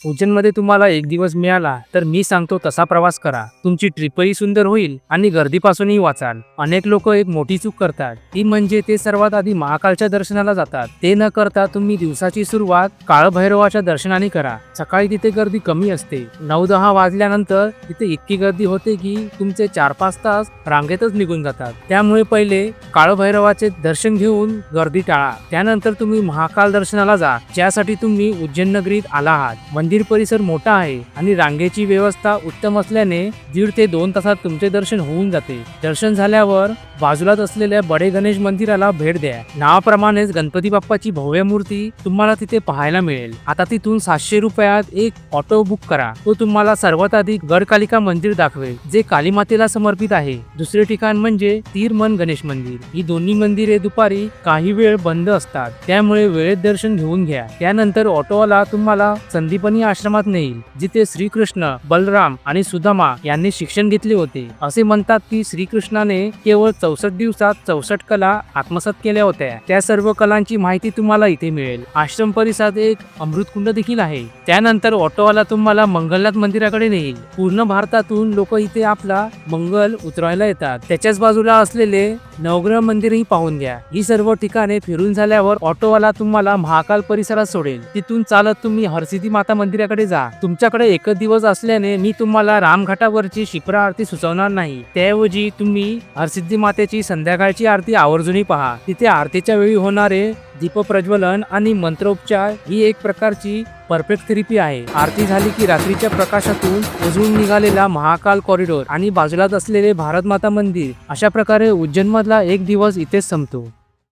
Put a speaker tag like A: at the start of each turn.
A: उज्जैनमध्ये तुम्हाला एक दिवस मिळाला तर मी सांगतो तसा प्रवास करा. तुमची ट्रिपही सुंदर होईल आणि गर्दीपासूनही वाचाल. अनेक लोक एक मोठी चूक करतात, ती म्हणजे ते सर्वात आधी महाकालच्या दर्शनाला जातात. ते न करता तुम्ही दिवसाची सुरुवात काळभैरवाच्या दर्शनाने करा. सकाळी तिथे गर्दी कमी असते. 9-10 वाजल्यानंतर तिथे इतकी गर्दी होते की तुमचे 4-5 तास रांगेतच निघून जातात. त्यामुळे पहिले काळभैरवाचे दर्शन घेऊन गर्दी टाळा. त्यानंतर तुम्ही महाकाल दर्शनाला जा, ज्यासाठी तुम्ही उज्जैन नगरीत आला आहात. मंदिर परिसर मोठा आहे आणि रांगेची व्यवस्था उत्तम असल्याने 1.5 ते 2 तासात तुमचे दर्शन होऊन जाते. दर्शन झाल्यावर बाजूलाच असलेल्या बडे गणेश मंदिराला भेट द्या. नावाप्रमाणेच गणपती बाप्पाची भव्य मूर्ती तुम्हाला तिथे पाहायला मिळेल. आता तिथून 700 रुपयात एक ऑटो बुक करा. तो तुम्हाला सर्वात आधी गडकालिका मंदिर दाखवेल, जे कालीमातेला समर्पित आहे. दुसरे ठिकाण म्हणजे तीरमन गणेश मंदिर. ही दोन्ही मंदिरे दुपारी काही वेळ बंद असतात, त्यामुळे वेळेत दर्शन घेऊन घ्या. त्यानंतर ऑटोवाला तुम्हाला संदीपनी आश्रमात नेईल, जिथे श्रीकृष्ण, बलराम आणि सुदामा यांनी शिक्षण घेतले होते. असे म्हणतात की श्रीकृष्णाने केवळ 64 दिवसात 64 कला आत्मसात केल्या होत्या. त्या सर्व कलांची माहिती तुम्हाला इथे मिळेल. आश्रम परिसरात एक अमृतकुंड देखील आहे. त्यानंतर ऑटोवाला तुम्हाला मंगलनाथ मंदिराकडे नेईल. पूर्ण भारतातून लोक इथे आपला मंगल उतरवायला येतात. त्याच्याच बाजूला असलेले नवग्रह मंदिरही पाहून घ्या. ही सर्व ठिकाणे फिरून झाल्यावर ऑटोवाला तुम्हाला महाकाल परिसरात सोडेल. तिथून चालत तुम्ही हरसिद्धी माता मंदिराकडे जा. तुमच्याकडे एकच दिवस असल्याने मी तुम्हाला रामघाटावरची शिप्रा आरती सुचवणार नाही. त्याऐवजी तुम्ही हरसिद्धी मातेची संध्याकाळची आरती आवर्जूनही पहा. तिथे आरतीच्या वेळी होणारे दीपप्रज्वलन आणि मंत्रोपचार ही एक प्रकारची परफेक्ट थेरपी आहे. आरती झाली की रात्रीच्या प्रकाशातून उजळून निघालेला महाकाल कॉरिडॉर आणि बाजूलाच असलेले भारत माता मंदिर, अशा प्रकारे उज्जैन मधला एक दिवस इथेच संपतो.